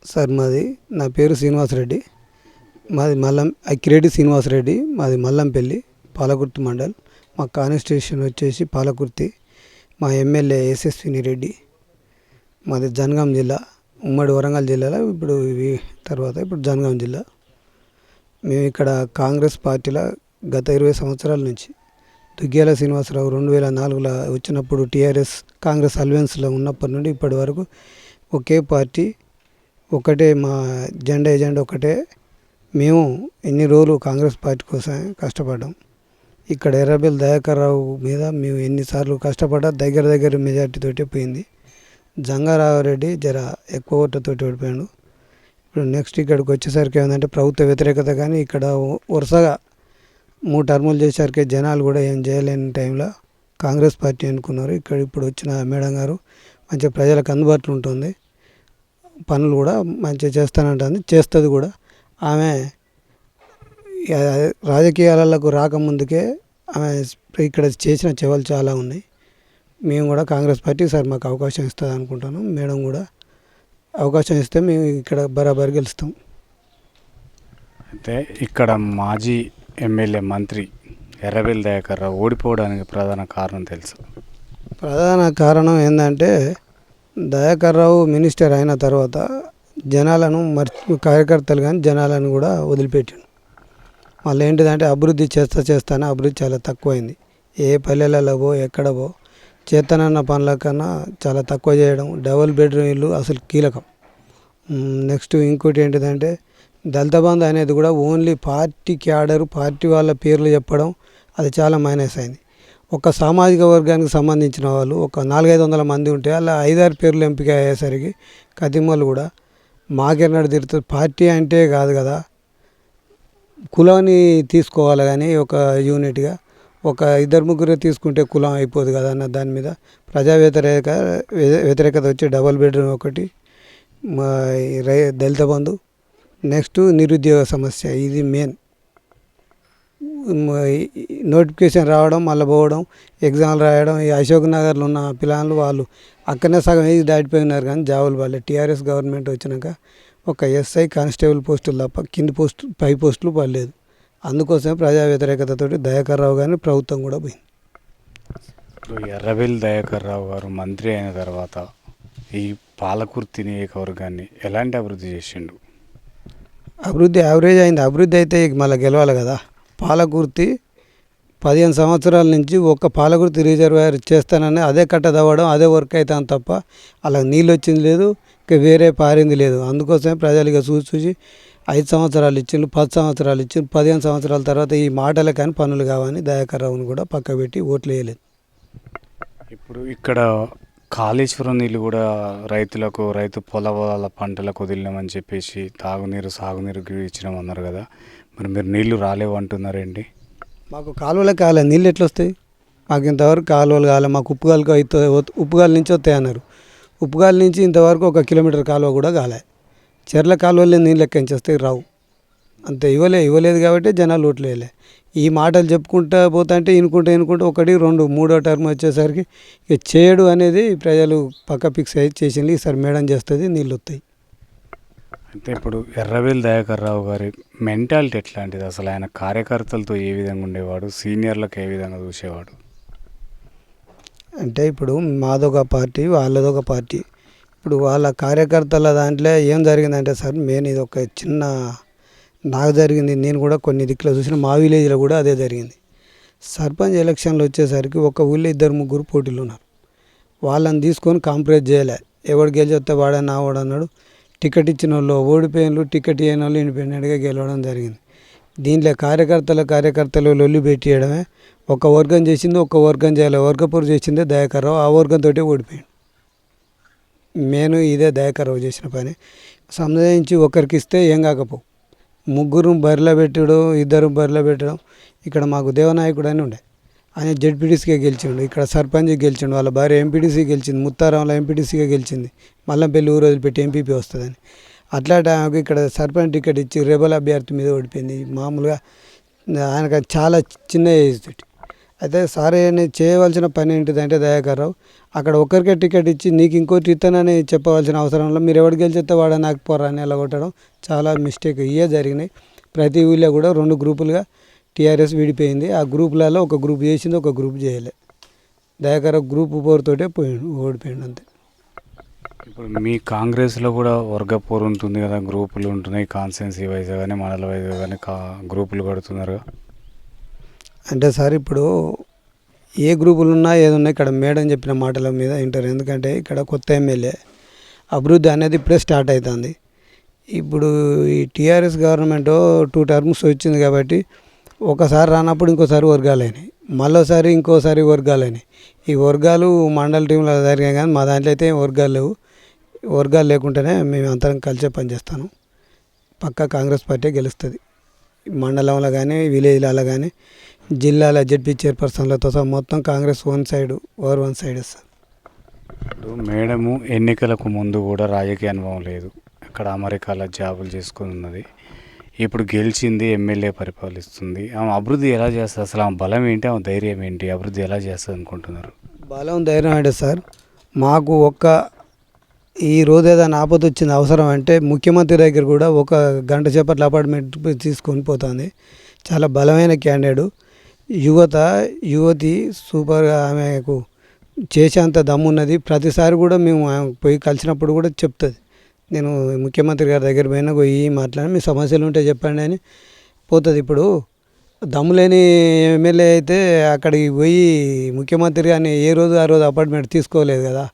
Sir నా పేరు శ్రీనివాసరెడ్డి. అక్కిరెడ్డి శ్రీనివాసరెడ్డి. మాది మల్లంపల్లి, పాలకుర్తి మండల్. మా కాన్స్టిట్యూషన్ వచ్చేసి పాలకుర్తి. మా ఎమ్మెల్యే యశస్విని రెడ్డి. మాది జనగాం జిల్లా, ఉమ్మడి వరంగల్ జిల్లాలో ఇప్పుడు జనగాం జిల్లా. మేము ఇక్కడ కాంగ్రెస్ పార్టీలో గత 20 సంవత్సరాల నుంచి దుగ్గ్యాల శ్రీనివాసరావు 2004లో వచ్చినప్పుడు టీఆర్ఎస్ కాంగ్రెస్ అలయన్స్లో ఉన్నప్పటి నుండి ఇప్పటి వరకు ఒకే పార్టీ, ఒకటే మా ఎజెండా ఒకటే. మేము ఎన్ని రోజులు కాంగ్రెస్ పార్టీ కోసం కష్టపడ్డాం. ఇక్కడ ఎర్రబెల్లి దయాకర్ రావు మీద మేము ఎన్నిసార్లు కష్టపడ్డా దగ్గర మెజార్టీతోటే పోయింది. జంగారావురెడ్డి జర ఎక్కువ ఓట్లతోటి ఓడిపోయాడు. ఇప్పుడు నెక్స్ట్ ఇక్కడికి వచ్చేసరికి ఏంటంటే ప్రభుత్వ వ్యతిరేకత. కానీ ఇక్కడ వరుసగా 3 టర్ములు చేసేసరికి జనాలు కూడా ఏం చేయలేని టైంలో కాంగ్రెస్ పార్టీ అనుకున్నారు. ఇప్పుడు వచ్చిన మేడం గారు మంచిగా ప్రజలకు అందుబాటులో ఉంటుంది, పనులు కూడా మంచిగా చేస్తానంటుంది, చేస్తుంది కూడా. ఆమె రాజకీయాలకు రాకముందుకే ఆమె ఇక్కడ చేసిన సేవలు చాలా ఉన్నాయి. మేము కూడా కాంగ్రెస్ పార్టీ సార్ మాకు అవకాశం ఇస్తుంది అనుకుంటున్నాం. మేడం కూడా అవకాశం ఇస్తే మేము ఇక్కడ బరాబర్ గెలుస్తాం. అయితే ఇక్కడ మాజీ ఎమ్మెల్యే మంత్రి ఎర్రబెల్లి దయాకర్ రావు ఓడిపోవడానికి ప్రధాన కారణం తెలుసు. ప్రధాన కారణం ఏంటంటే దయాకర్ రావు మినిస్టర్ అయిన తర్వాత జనాలను కార్యకర్తలు కానీ జనాలను కూడా వదిలిపెట్టాడు. మళ్ళీ ఏంటిదంటే అభివృద్ధి చేస్తానే అభివృద్ధి చాలా తక్కువైంది. ఏ పల్లెలలో ఎక్కడ చేతనన్న పనుల కన్నా చాలా తక్కువ చేయడం. డబుల్ బెడ్రూమ్ ఇల్లు అసలు కీలకం. నెక్స్ట్ ఇంకోటి ఏంటిదంటే దళిత బంధు అనేది కూడా ఓన్లీ పార్టీ క్యాడర్, పార్టీ వాళ్ళ పేర్లు చెప్పడం, అది చాలా మైనస్ అయింది. ఒక సామాజిక వర్గానికి సంబంధించిన వాళ్ళు ఒక 400-500 మంది ఉంటే అలా 5-6 పేర్లు ఎంపిక అయ్యేసరికి కదిమలు కూడా మాకెన్నడు తిరుగుతుంది. పార్టీ అంటే కాదు కదా, కులాన్ని తీసుకోవాలి. కానీ ఒక యూనిట్గా ఒక 2-3 తీసుకుంటే కులం అయిపోదు కదా అన్న దాని మీద ప్రజా వ్యతిరేకత వచ్చి డబుల్ బెడ్రూమ్ ఒకటి, దళిత బంధు, నెక్స్ట్ నిరుద్యోగ సమస్య. ఇది మెయిన్. నోటిఫికేషన్ రావడం, మళ్ళీ పోవడం, ఎగ్జామ్లు రాయడం. ఈ అశోక్ నగర్లో ఉన్న పిల్లలు వాళ్ళు అక్కడనే సగం ఏజ్ దాటిపోయినారు కానీ జాబులు పడలే. టీఆర్ఎస్ గవర్నమెంట్ వచ్చినాక ఒక ఎస్ఐ కానిస్టేబుల్ పోస్టులు తప్ప పై పోస్టులు పడలేదు. అందుకోసమే ప్రజా వ్యతిరేకతతో దయాకర్ రావు గారిని ప్రభుత్వం కూడా పోయింది. ఇప్పుడు ఎర్రబెల్లి దయాకర్ రావు గారు మంత్రి అయిన తర్వాత ఈ పాలకుర్తి నియోజకవర్గాన్ని ఎలాంటి అభివృద్ధి చేసిండు? అభివృద్ధి యావరేజ్ అయింది. అభివృద్ధి అయితే మళ్ళీ గెలవాలి కదా. పాలకుర్తి 15 సంవత్సరాల నుంచి ఒక్క పాలకుర్తి రిజర్వాయర్ చేస్తానని అదే కట్టదవ్వడం, అదే వర్క్ అవుతాను తప్ప అలా నీళ్ళు వచ్చింది లేదు, ఇంకా వేరే పారింది లేదు. అందుకోసమే ప్రజలు ఇక చూసి 5 సంవత్సరాలు ఇచ్చిండ్రు, 10 సంవత్సరాలు ఇచ్చిండ్రు. 15 సంవత్సరాల తర్వాత ఈ మాటలే కానీ పనులు కావని దయాకర్ రావుని కూడా పక్క పెట్టి ఓట్లు వేయలేదు. ఇప్పుడు ఇక్కడ కాళేశ్వరం నీళ్ళు కూడా రైతు పొలాల పంటలకు వదిలినామని చెప్పేసి తాగునీరు సాగునీరు ఇచ్చినామన్నారు కదా, మరి మీరు నీళ్లు రాలేవు అంటున్నారేంటి? మాకు కాలువలే కాలే, నీళ్ళు ఎట్లా వస్తాయి? మాకు ఇంతవరకు కాలువలు కాలే. మాకు ఉప్పుగాల నుంచి వస్తాయి అన్నారు. ఉప్పుగాల నుంచి ఇంతవరకు 1 కిలోమీటర్ కాలువ కూడా కాలే. చెర్ల కాలువలే నీళ్ళు ఎక్కడి వస్తాయి? రావు. అంతే. ఇవ్వలేదు కాబట్టి జనాలు ఓట్లు వేయలే. ఈ మాటలు చెప్పుకుంటా పోతా అంటే ఇనుకుంటా 1, 2, 3వ టర్మ్ వచ్చేసరికి ఇక చేయడు అనేది ప్రజలు పక్క ఫిక్స్ అయ్యి చేసింది. ఈసారి మేడం చేస్తుంది, నీళ్ళు వస్తాయి. అయితే ఇప్పుడు ఎర్రబెల్లి దయాకర్ రావు గారి మెంటాలిటీ ఎట్లాంటిది? అసలు ఆయన కార్యకర్తలతో ఏ విధంగా ఉండేవాడు, సీనియర్లకు ఏ విధంగా చూసేవాడు? అంటే ఇప్పుడు మాదొక పార్టీ, వాళ్ళదొక పార్టీ. ఇప్పుడు వాళ్ళ కార్యకర్తల దాంట్లో ఏం జరిగిందంటే సార్, మెయిన్ ఇది ఒక చిన్న నాకు జరిగింది. నేను కూడా కొన్ని దిక్కులో చూసిన, మా విలేజ్లో కూడా అదే జరిగింది. సర్పంచ్ ఎలక్షన్లు వచ్చేసరికి ఒక ఊళ్ళో 2-3 పోటీలు ఉన్నారు. వాళ్ళని తీసుకొని కాంప్రమైజ్ చేయలే. ఎవడు గెలిచొస్తే వాడని వాడన్నాడు. టికెట్ ఇచ్చిన వాళ్ళు ఓడిపోయిన, టికెట్ ఇవ్వని వాళ్ళు ఇండిపెండెంట్గా గెలవడం జరిగింది. దీంట్లో కార్యకర్తలు లొల్లి పెట్టియడమే. ఒక వర్గం చేసింది, ఒక వర్గం చేయలే. వర్గపూర్ చేసిందే దయాకర్ రావు, ఆ వర్గంతో ఓడిపోయాడు. నేను ఇదే దయాకర్ రావు చేసిన పని. సంజయించి ఒకరికి ఇస్తే ఏం కాకపోవు. 3 బరిలో పెట్టడం, 2 బరిలో పెట్టడం. ఇక్కడ మాకు దేవనాయకుడు అని ఉండే, ఆయన జెడ్పీటీసీగా గెలిచిండు. ఇక్కడ సర్పంచ్ గెలిచిండు, వాళ్ళ భార్య ఎంపీటీసీ గెలిచింది. ముత్తారంలో ఎంపీటీసీగా గెలిచింది. మల్లంపల్లి ఊరు వదిలిపెట్టి ఎంపీపీ వస్తుందని. అట్లా ఆమెకు ఇక్కడ సర్పంచ్ టికెట్ ఇచ్చి రెబల్ అభ్యర్థి మీద ఓడిపోయింది. మామూలుగా ఆయనకు చాలా చిన్న ఏజ్ తోటి. అయితే సార్ చేయవలసిన పని ఏంటిదంటే దయాకర్ రావు, అక్కడ ఒక్కరికే టికెట్ ఇచ్చి నీకు ఇంకోటి ఇస్తానని చెప్పవలసిన అవసరంలో మీరు ఎవరు గెలిచేస్తే వాడు నాకు పోరా అని ఎలా కొట్టడం చాలా మిస్టేక్ ఇవే జరిగినాయి. ప్రతి ఊళ్ళో కూడా 2 గ్రూపులుగా టీఆర్ఎస్ విడిపోయింది. ఆ గ్రూపులలో ఒక గ్రూప్ చేసింది, ఒక గ్రూప్ చేయలే. దయాకర్ రావు గ్రూప్ 4 తోటే ఓడిపోయిండు అంతే. ఇప్పుడు మీ కాంగ్రెస్లో కూడా వర్గ పోరు ఉంటుంది కదా, గ్రూపులు ఉంటున్నాయి, కాన్స్టిట్యున్సీ వైజ్ కానీ మండల వైజ్ కానీ గ్రూపులు కడుతున్నారు. అంటే సార్ ఇప్పుడు ఏ గ్రూపులు ఉన్నా ఏదున్నా ఇక్కడ మేడం చెప్పిన మాటల మీద వింటారు. ఎందుకంటే ఇక్కడ కొత్త ఎమ్మెల్యే అభివృద్ధి అనేది ఇప్పుడే స్టార్ట్ అవుతుంది. ఇప్పుడు ఈ టీఆర్ఎస్ గవర్నమెంట్ 2 టర్మ్స్ వచ్చింది కాబట్టి ఒకసారి రానప్పుడు ఇంకోసారి వర్గాలైనాయి, మళ్ళీసారి ఇంకోసారి వర్గాలైనాయి. ఈ వర్గాలు మండల టీంలో జరిగాయి కానీ మా దాంట్లో అయితే వర్గాలు లేవు. వర్గాలు లేకుంటేనే మేము అందరం కలిసే పనిచేస్తాను. పక్కా కాంగ్రెస్ పార్టీ గెలుస్తుంది. మండలంలో కానీ విలేజ్లలో కానీ జిల్లాల జడ్పీ చైర్పర్సన్లతో సహా మొత్తం కాంగ్రెస్ వన్ సైడ్ సార్. ఇప్పుడు మేడము ఎన్నికలకు ముందు కూడా రాజకీయ అనుభవం లేదు, అక్కడ అమెరికాలో జాబులు చేసుకుని ఉన్నది. ఇప్పుడు గెలిచింది, ఎమ్మెల్యే పరిపాలిస్తుంది. ఆమె అభివృద్ధి ఎలా చేస్తుంది? అసలు ఆమె బలం ఏంటి, ఆమె ధైర్యం ఏంటి, అభివృద్ధి ఎలా చేస్తుంది అనుకుంటున్నారు? బలం ధైర్యం అంటే సార్, మాకు ఈ రోజు ఏదైనా ఆపద వచ్చింది అవసరం అంటే ముఖ్యమంత్రి దగ్గర కూడా 1 గంట సేపట్లో అపార్ట్మెంట్ తీసుకొని పోతుంది. చాలా బలమైన క్యాండిడేట్. యువతి సూపర్గా ఆమెకు చేసేంత దమ్మున్నది. ప్రతిసారి కూడా మేము పోయి కలిసినప్పుడు కూడా చెప్తుంది, నేను ముఖ్యమంత్రి గారి దగ్గర పోయినా పోయి మాట్లాడి మీ సమస్యలు ఉంటే చెప్పండి అని పోతుంది. ఇప్పుడు దమ్ము లేని ఎమ్మెల్యే అయితే అక్కడికి పోయి ముఖ్యమంత్రి గారిని ఏ రోజు ఆ రోజు అపార్ట్మెంట్ తీసుకోలేదు కదా.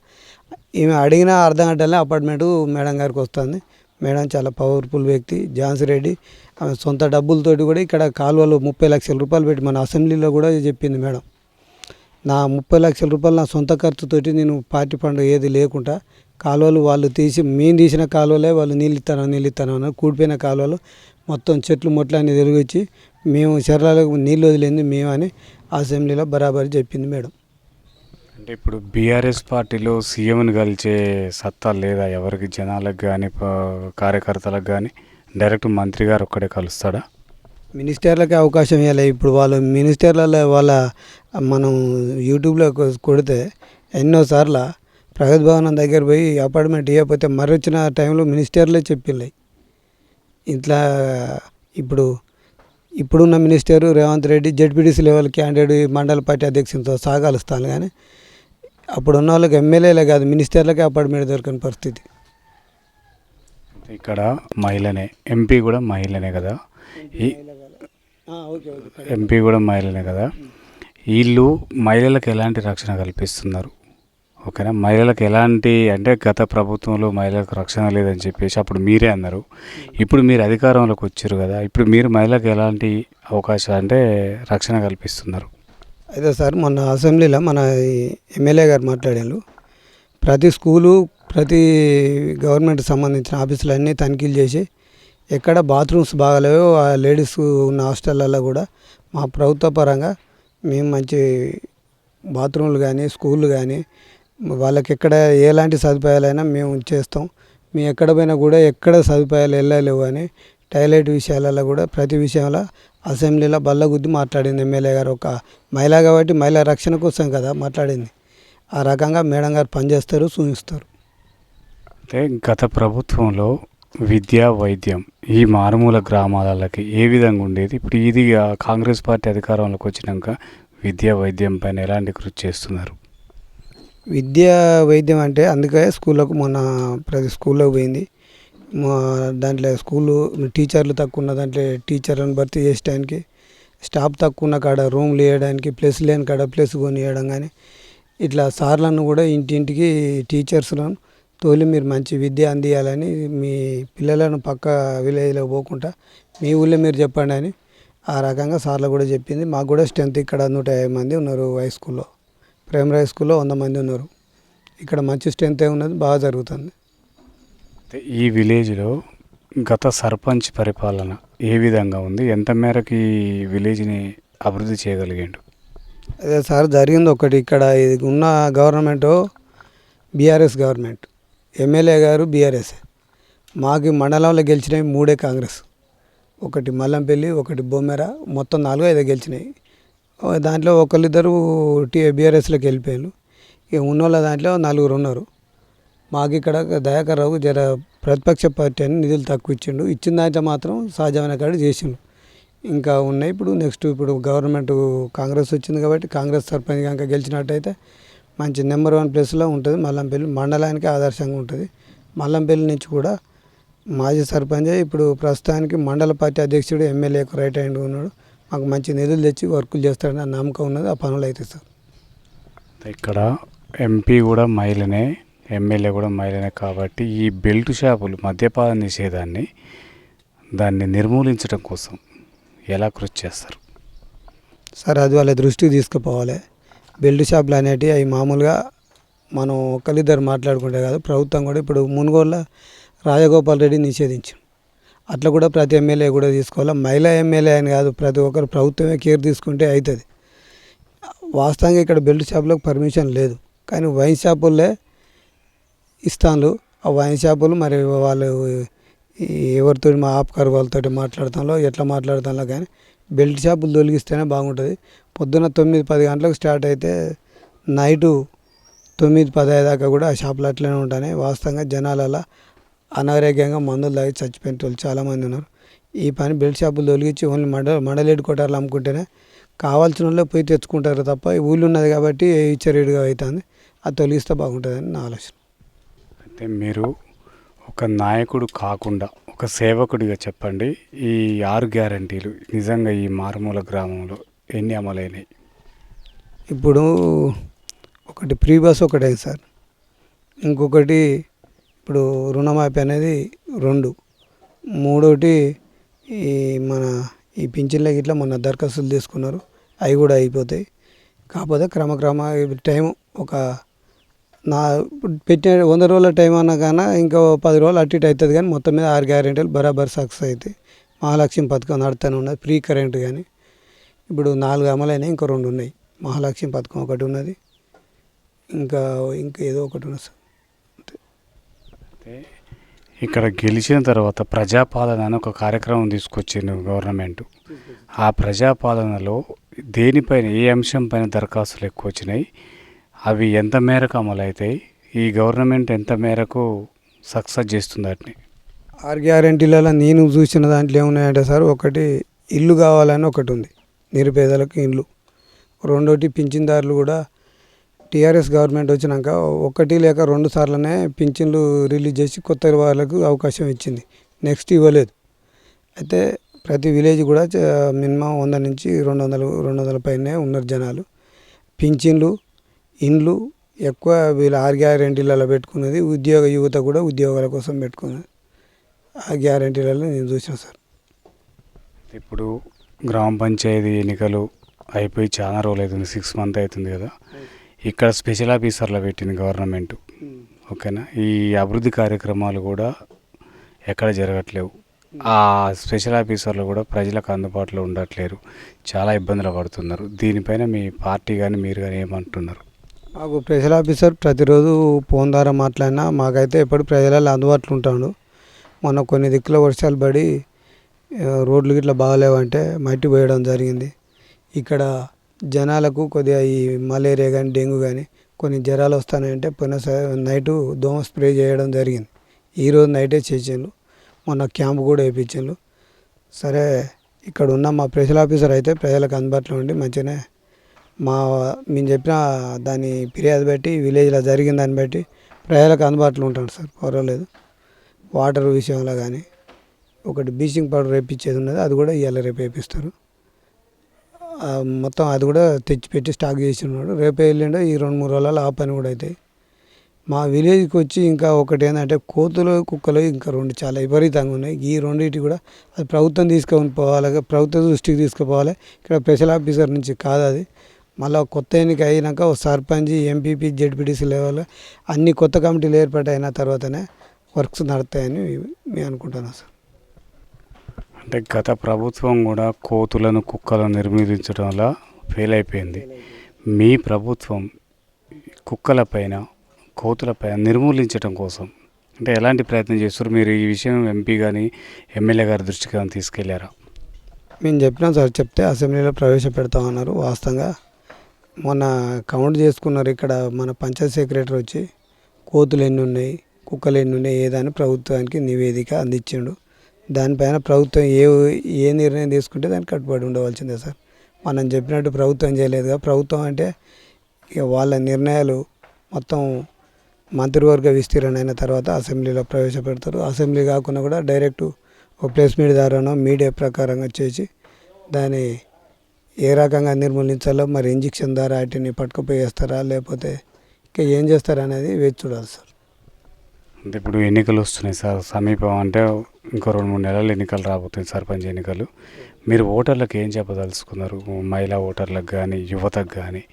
ఈమె అడిగిన అర్ధ గంటలనే అపార్ట్మెంటు మేడం గారికి వస్తుంది. మేడం చాలా పవర్ఫుల్ వ్యక్తి, ఝాన్సీ రెడ్డి. ఆమె సొంత డబ్బులతోటి కూడా ఇక్కడ కాలువలు 30 లక్షల రూపాయలు పెట్టి మన అసెంబ్లీలో కూడా చెప్పింది మేడం. నా 30 లక్షల రూపాయలు నా సొంత ఖర్చుతోటి నేను పార్టీ ఫండ్ ఏది లేకుండా కాలువలు వాళ్ళు మేము తీసిన కాలువలే వాళ్ళు నీళ్ళు ఇస్తాను అని కూడిపోయిన కాలువలు మొత్తం చెట్లు మొట్లు అన్ని తిరిగిచ్చి మేము శరీరాలకు నీళ్ళు వదిలేంది మేము అని అసెంబ్లీలో బరాబరి చెప్పింది మేడం. అంటే ఇప్పుడు బీఆర్ఎస్ పార్టీలో సీఎంని కలిసే సత్తా లేదా ఎవరికి? జనాలకు కానీ కార్యకర్తలకు కానీ డైరెక్ట్ మంత్రి గారు ఒక్కడే కలుస్తాడా? మినిస్టర్లకి అవకాశం ఇవ్వాలి. ఇప్పుడు వాళ్ళు మినిస్టర్లలో మనం యూట్యూబ్లో కొడితే ఎన్నోసార్లు ప్రగతి భవనం దగ్గర పోయి అపార్ట్మెంట్ ఇవ్వకపోతే మరొచ్చిన టైంలో మినిస్టర్లే చెప్పిళ్ళయి. ఇట్లా ఇప్పుడున్న minister Revanth Reddy ZPTC level candidate మండల పార్టీ అధ్యక్షులతో సాగాలుస్తాను కానీ అప్పుడున్న వాళ్ళకి ఎమ్మెల్యేలే కాదు మినిస్టర్లకే అపార్ట్మెంట్ దొరకని పరిస్థితి. ఇక్కడ మహిళనే, ఎంపీ కూడా మహిళనే కదా, ఎంపీ కూడా మహిళనే కదా. వీళ్ళు మహిళలకు ఎలాంటి రక్షణ కల్పిస్తున్నారు? ఓకేనా, మహిళలకు ఎలాంటి అంటే గత ప్రభుత్వంలో మహిళలకు రక్షణ లేదని చెప్పేసి అప్పుడు మీరే అన్నారు. ఇప్పుడు మీరు అధికారంలోకి వచ్చారు కదా, ఇప్పుడు మీరు మహిళలకు ఎలాంటి అవకాశం అంటే రక్షణ కల్పిస్తున్నారు? అయితే సార్ మొన్న అసెంబ్లీలో మన ఎమ్మెల్యే గారు మాట్లాడారు. ప్రతి స్కూలు ప్రతి గవర్నమెంట్ సంబంధించిన ఆఫీసులన్నీ తనిఖీలు చేసి ఎక్కడ బాత్రూమ్స్ బాగాలేవో ఆ లేడీస్ ఉన్న హాస్టళ్ళల్లో కూడా మా ప్రభుత్వ పరంగా మేము మంచి బాత్రూమ్లు కానీ స్కూళ్ళు కానీ వాళ్ళకి ఎక్కడ ఎలాంటి సదుపాయాలైనా మేము చేస్తాం. మేము ఎక్కడ పోయినా కూడా ఎక్కడ సదుపాయాలు వెళ్ళలేవు అని టాయిలెట్ విషయాలలో కూడా ప్రతి విషయంలో అసెంబ్లీలో బల్లగుద్ది మాట్లాడింది ఎమ్మెల్యే గారు. ఒక మహిళ కాబట్టి మహిళా రక్షణ కోసం కదా మాట్లాడింది. ఆ రకంగా మేడం గారు పనిచేస్తారు, చూపిస్తారు. అంటే గత ప్రభుత్వంలో విద్య వైద్యం ఈ మారుమూల గ్రామాలకి ఏ విధంగా ఉండేది? ఇప్పుడు ఇది కాంగ్రెస్ పార్టీ అధికారంలోకి వచ్చినాక విద్య వైద్యం పైన ఎలాంటి కృషి చేస్తున్నారు? విద్యా వైద్యం అంటే అందుకే స్కూళ్ళకు మొన్న ప్రతి స్కూల్లోకి పోయింది. దాంట్లో స్కూలు టీచర్లు తక్కువ ఉన్న దాంట్లో టీచర్లను భర్తీ చేయడానికి, స్టాఫ్ తక్కువ ఉన్న కాడ రూమ్లు వేయడానికి, ప్లేస్ లేని కాడ ప్లేస్ కొని వేయడం కానీ ఇట్లా సార్లను కూడా ఇంటింటికి టీచర్స్లను తోలి మీరు మంచి విద్య అందియాలని, మీ పిల్లలను పక్క విలేజ్లో పోకుండా మీ ఊళ్ళో మీరు చెప్పండి అని ఆ రకంగా సార్లు కూడా చెప్పింది. మాకు కూడా స్ట్రెంత్ ఇక్కడ 150 మంది ఉన్నారు. హై స్కూల్లో, ప్రైమరీ హై స్కూల్లో 100 మంది ఉన్నారు. ఇక్కడ మంచి స్ట్రెంత్ ఉన్నది, బాగా జరుగుతుంది. ఈ విలేజ్లో గత సర్పంచ్ పరిపాలన ఏ విధంగా ఉంది? ఎంత మేరకు ఈ విలేజ్ని అభివృద్ధి చేయగలిగాడు? అదే సార్ జరిగింది ఒకటి. ఇక్కడ ఇది ఉన్న గవర్నమెంటు బీఆర్ఎస్ గవర్నమెంట్, ఎమ్మెల్యే గారు బీఆర్ఎస్. మాకు మండలంలో గెలిచినవి 3 కాంగ్రెస్, ఒకటి మల్లంపల్లి, ఒకటి బొమ్మెర, మొత్తం 4-5 గెలిచినాయి. దాంట్లో ఒకళ్ళిద్దరు బీఆర్ఎస్లోకి వెళ్ళిపోయారు. ఇక ఉన్నోళ్ళ దాంట్లో నలుగురు ఉన్నారు. మాకు ఇక్కడ దయాకర్ రావు జర ప్రతిపక్ష పార్టీ అని నిధులు తక్కువ ఇచ్చిండు. ఇచ్చిన దాంట్లో మాత్రం సహజమైన కాడి చేసిండు. ఇంకా ఉన్నాయి. ఇప్పుడు గవర్నమెంట్ కాంగ్రెస్ వచ్చింది కాబట్టి కాంగ్రెస్ సర్పంచ్ కనుక గెలిచినట్టయితే మంచి నెంబర్ 1 ప్లేస్లో ఉంటుంది. మల్లంపల్లి మండలానికి ఆదర్శంగా ఉంటుంది. మల్లంపల్లి నుంచి కూడా మాజీ సర్పంచ్ ఇప్పుడు ప్రస్తుతానికి మండల పార్టీ అధ్యక్షుడు ఎమ్మెల్యేకు రైట్ హ్యాండ్ ఉన్నాడు. మాకు మంచి నిధులు తెచ్చి వర్కులు చేస్తాడని ఆ నమ్మకం ఉన్నది. ఆ పనులు అయితే సార్ ఇక్కడ ఎంపీ కూడా మహిళనే, ఎమ్మెల్యే కూడా మహిళనే కాబట్టి ఈ బెల్ట్ షాపులు మద్యపాన నిషేధాన్ని దాన్ని నిర్మూలించడం కోసం ఎలా కృషి చేస్తారు సార్? అది వాళ్ళ దృష్టికి తీసుకుపోవాలి. బెల్ట్ షాపులు అనేటివి అవి మామూలుగా మనం ఒకరిద్దరు మాట్లాడుకుంటే కాదు, ప్రభుత్వం కూడా ఇప్పుడు మునుగోడులో రాజగోపాల్ రెడ్డి నిషేధించాం. అట్లా కూడా ప్రతి ఎమ్మెల్యే కూడా తీసుకోవాలి. మహిళా ఎమ్మెల్యే అని కాదు, ప్రతి ఒక్కరు ప్రభుత్వమే కేర్ తీసుకుంటే అవుతుంది. వాస్తవంగా ఇక్కడ బెల్ట్ షాపులకు పర్మిషన్ లేదు, కానీ వైన్ షాపుల్లే ఇస్తాను. ఆ వైన్ షాపులు మరి వాళ్ళు ఎవరితో మా ఆప్కార్ వాళ్ళతో మాట్లాడతాలో ఎట్లా మాట్లాడతాలో కానీ బెల్ట్ షాపులు తొలగిస్తేనే బాగుంటుంది. పొద్దున్న 9-10 గంటలకు స్టార్ట్ అయితే నైటు 9-10 దాకా కూడా ఆ షాపులు అట్లనే ఉంటాయి. వాస్తవంగా జనాలలో అనారోగ్యంగా మందులు తాగి చచ్చిపోయిన వాళ్ళు చాలామంది ఉన్నారు. ఈ పని బెల్ట్ షాపులు తొలగించి ఓన్లీ మండల హెడ్ క్వార్టర్లు అమ్ముకుంటేనే కావాల్సిన వాళ్ళే పోయి తెచ్చుకుంటారు తప్ప ఈ ఊళ్ళు ఉన్నది కాబట్టి ఇచ్చరేడుగా అవుతుంది. అది తొలగిస్తే బాగుంటుందని నా ఆలోచన. అయితే మీరు ఒక నాయకుడు కాకుండా ఒక సేవకుడిగా చెప్పండి, ఈ 6 గ్యారంటీలు నిజంగా ఈ మారుమూల గ్రామంలో ఎన్ని అమలైనాయి? ఇప్పుడు ఒకటి ఫ్రీ బస్ ఒకటే సార్. ఇంకొకటి ఇప్పుడు రుణమాఫీ అనేది 2. మూడోటి ఈ మన ఈ పింఛన్లకి ఇట్లా మొన్న దరఖాస్తులు తీసుకున్నారు, అవి కూడా అయిపోతాయి. కాకపోతే క్రమక్రమ టైం ఒక పెట్టిన 100 రోజుల టైం అన్నా కానీ ఇంకా 10 రోజులు అటు ఇటు అవుతుంది. కానీ మొత్తం మీద 6 గ్యారెంటీలు బరాబర్ సక్సెస్ అవుతాయి. మహాలక్ష్మి పథకం నడుతూనే ఉన్నది. ఫ్రీ కరెంట్ కానీ ఇప్పుడు 4 అమలైనాయి, ఇంకా 2 ఉన్నాయి. మహాలక్ష్మి పథకం ఒకటి ఉన్నది, ఇంకా ఏదో ఒకటి ఉన్నది సార్. అయితే ఇక్కడ గెలిచిన తర్వాత ప్రజాపాలన అని ఒక కార్యక్రమం తీసుకొచ్చింది గవర్నమెంట్. ఆ ప్రజాపాలనలో దేనిపైన ఏ అంశం పైన దరఖాస్తులు ఎక్కువ వచ్చినాయి, అవి ఎంత మేరకు అమలు అవుతాయి, ఈ గవర్నమెంట్ ఎంత మేరకు సక్సెస్ చేస్తుంది వాటిని? 6 గ్యారెంటీలలో నేను చూసిన దాంట్లో ఏమున్నాయంటే సార్, ఒకటి ఇల్లు కావాలని ఒకటి ఉంది, నిరుపేదలకు ఇల్లు. రెండోటి పింఛన్దారులు కూడా టీఆర్ఎస్ గవర్నమెంట్ వచ్చినాక 1 లేక 2 సార్లనే పింఛన్లు రిలీజ్ చేసి కొత్త వాళ్ళకు అవకాశం ఇచ్చింది. నెక్స్ట్ ఇవ్వలేదు. అయితే ప్రతి విలేజ్ కూడా మినిమం 100 నుంచి 200 పైనే ఉన్నారు జనాలు. పింఛన్లు, ఇండ్లు ఎక్కువ వీళ్ళు 6 గ్యారెంటీలలో పెట్టుకున్నది. ఉద్యోగ యువత కూడా ఉద్యోగాల కోసం పెట్టుకున్నది. ఆ గ్యారెంటీలలో నేను చూసిన సార్. ఇప్పుడు గ్రామ పంచాయతీ ఎన్నికలు అయిపోయి చాలా రోజులు అవుతుంది, 6 మంత్ అవుతుంది కదా. ఇక్కడ స్పెషల్ ఆఫీసర్లు పెట్టింది గవర్నమెంట్, ఓకేనా. ఈ అభివృద్ధి కార్యక్రమాలు కూడా ఎక్కడ జరగట్లేవు. ఆ స్పెషల్ ఆఫీసర్లు కూడా ప్రజలకు అందుబాటులో ఉండట్లేరు, చాలా ఇబ్బందులు పడుతున్నారు. దీనిపైన మీ పార్టీ కానీ మీరు కానీ ఏమంటున్నారు? మాకు స్పెషల్ ఆఫీసర్ ప్రతిరోజు ఫోన్ ద్వారా మాట్లాడినా మాకైతే ఎప్పుడు ప్రజలలో అందుబాటులో ఉంటాడు. మొన్న కొన్ని దిక్కుల వర్షాలు పడి రోడ్లు గిట్లా బాగాలేవంటే మట్టి పోయడం జరిగింది. ఇక్కడ జనాలకు కొద్దిగా ఈ మలేరియా కానీ డెంగ్యూ కానీ కొన్ని జ్వరాలు వస్తాయంటే నైటు దోమ స్ప్రే చేయడం జరిగింది. ఈరోజు నైటే చేసిండ్రు. మొన్న క్యాంపు కూడా వేయించిండ్రు. సరే, ఇక్కడ ఉన్న మా స్పెషల్ ఆఫీసర్ అయితే ప్రజలకు అందుబాటులో ఉండి మంచిగానే మేము చెప్పిన దాన్ని ఫిర్యాదు బట్టి విలేజ్లో జరిగిన దాన్ని బట్టి ప్రజలకు అందుబాటులో ఉంటాడు సార్, పర్వాలేదు. వాటర్ విషయంలో కానీ ఒకటి బ్లీచింగ్ పౌడర్ వేయించేది ఉన్నది, అది కూడా ఇవాళ రేపు వేపిస్తారు. మొత్తం అది కూడా తెచ్చిపెట్టి స్టాక్ చేసి ఉన్నాడు. రేపు వెళ్ళిండో ఈ 2-3 రోజులలో ఆ పని కూడా అవుతాయి. మా విలేజ్కి వచ్చి ఇంకా ఒకటి ఏంటంటే కోతులు, కుక్కలు ఇంకా 2 చాలా విపరీతంగా ఉన్నాయి. ఈ రెండింటి కూడా అది ప్రభుత్వం తీసుకొని పోవాలి, ప్రభుత్వ దృష్టికి తీసుకుపోవాలి. ఇక్కడ స్పెషల్ ఆఫీసర్ నుంచి కాదు అది. మళ్ళీ కొత్త ఎన్నిక అయినాక సర్పంచ్, ఎంపీపీ, జెడ్పీటీసీ లెవెల్ అన్ని కొత్త కమిటీలు ఏర్పాటు అయిన తర్వాతనే వర్క్స్ నడుస్తాయని మేము అనుకుంటున్నాం సార్. అంటే గత ప్రభుత్వం కూడా కోతులను, కుక్కలను నిర్మూలించడం వల్ల ఫెయిల్ అయిపోయింది. మీ ప్రభుత్వం కుక్కలపైన, కోతులపైన నిర్మూలించడం కోసం అంటే ఎలాంటి ప్రయత్నం చేస్తారు? మీరు ఈ విషయం ఎంపీ కానీ ఎమ్మెల్యే గారి దృష్టికి కానీ తీసుకెళ్లారా? మేము చెప్పినాం సార్, చెప్తే అసెంబ్లీలో ప్రవేశపెడతామన్నారు. వాస్తవంగా మొన్న కౌంట్ చేసుకున్నారు ఇక్కడ మన పంచాయత్ సెక్రటరీ వచ్చి కోతులు ఎన్ని ఉన్నాయి, కుక్కలు ఎన్ని ఉన్నాయి ఏదని ప్రభుత్వానికి నివేదిక అందించిండు. దానిపైన ప్రభుత్వం ఏ నిర్ణయం తీసుకుంటే దానికి కట్టుబడి ఉండవలసిందే సార్. మనం చెప్పినట్టు ప్రభుత్వం చేయలేదుగా. ప్రభుత్వం అంటే ఇక వాళ్ళ నిర్ణయాలు మొత్తం మంత్రివర్గ విస్తీరణ అయిన తర్వాత అసెంబ్లీలో ప్రవేశపెడతారు. అసెంబ్లీ కాకుండా కూడా డైరెక్ట్ ఒక ప్రెస్ మీట్ ద్వారా మీడియా ప్రకారంగా చేసి దాన్ని ఏ రకంగా నిర్మూలించాలో మరి ఇంజక్షన్ ద్వారా వాటిని పట్టుకుపోయేస్తారా లేకపోతే ఇంకా ఏం చేస్తారా అనేది వేచి చూడాలి సార్. అంటే ఇప్పుడు ఎన్నికలు వస్తున్నాయి సార్, సమీపం అంటే ఇంకో 2-3 నెలలు ఎన్నికలు రాబోతున్నాయి, సర్పంచ్ ఎన్నికలు. మీరు ఓటర్లకు ఏం చెప్పదలుచుకున్నారు? మహిళా ఓటర్లకు కానీ యువతకు కానీ,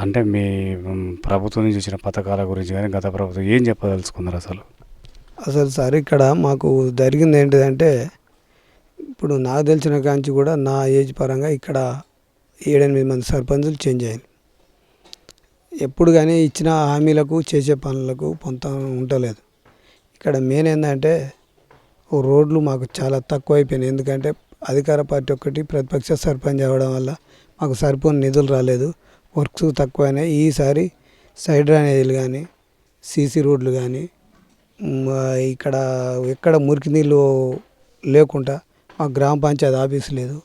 అంటే మీ ప్రభుత్వం నుంచి వచ్చిన పథకాల గురించి కానీ గత ప్రభుత్వం ఏం చెప్పదలుచుకున్నారు అసలు సార్ ఇక్కడ మాకు జరిగింది ఏంటిదంటే, ఇప్పుడు నాకు తెలిసిన కాంచి కూడా నా ఏజ్ పరంగా ఇక్కడ 7-8 మంది సర్పంచులు చేంజ్ అయ్యారు. ఎప్పుడు కానీ ఇచ్చిన హామీలకు చేసే పనులకు పొంతం ఉండలేదు. ఇక్కడ మెయిన్ ఏంటంటే రోడ్లు మాకు చాలా తక్కువ అయిపోయినాయి. ఎందుకంటే అధికార పార్టీ ఒక్కటి ప్రతిపక్ష సర్పంచ్ అవ్వడం వల్ల మాకు సరిపోని నిధులు రాలేదు, వర్క్స్ తక్కువైనాయి. ఈసారి సైడ్ డ్రైనేజీలు కానీ సీసీ రోడ్లు కానీ ఇక్కడ ఎక్కడ మురికి నీళ్ళు లేకుండా మాకు గ్రామ పంచాయతీ ఆఫీస్ లేదు,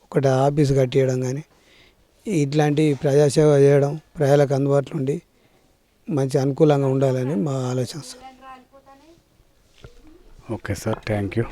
ఒకటి ఆఫీస్ కట్టియడం కానీ ఇట్లాంటి ప్రజాసేవ చేయడం, ప్రజలకు అందుబాటులో ఉండి మంచి అనుకూలంగా ఉండాలని మా ఆలోచన sir. Okay sir, thank you.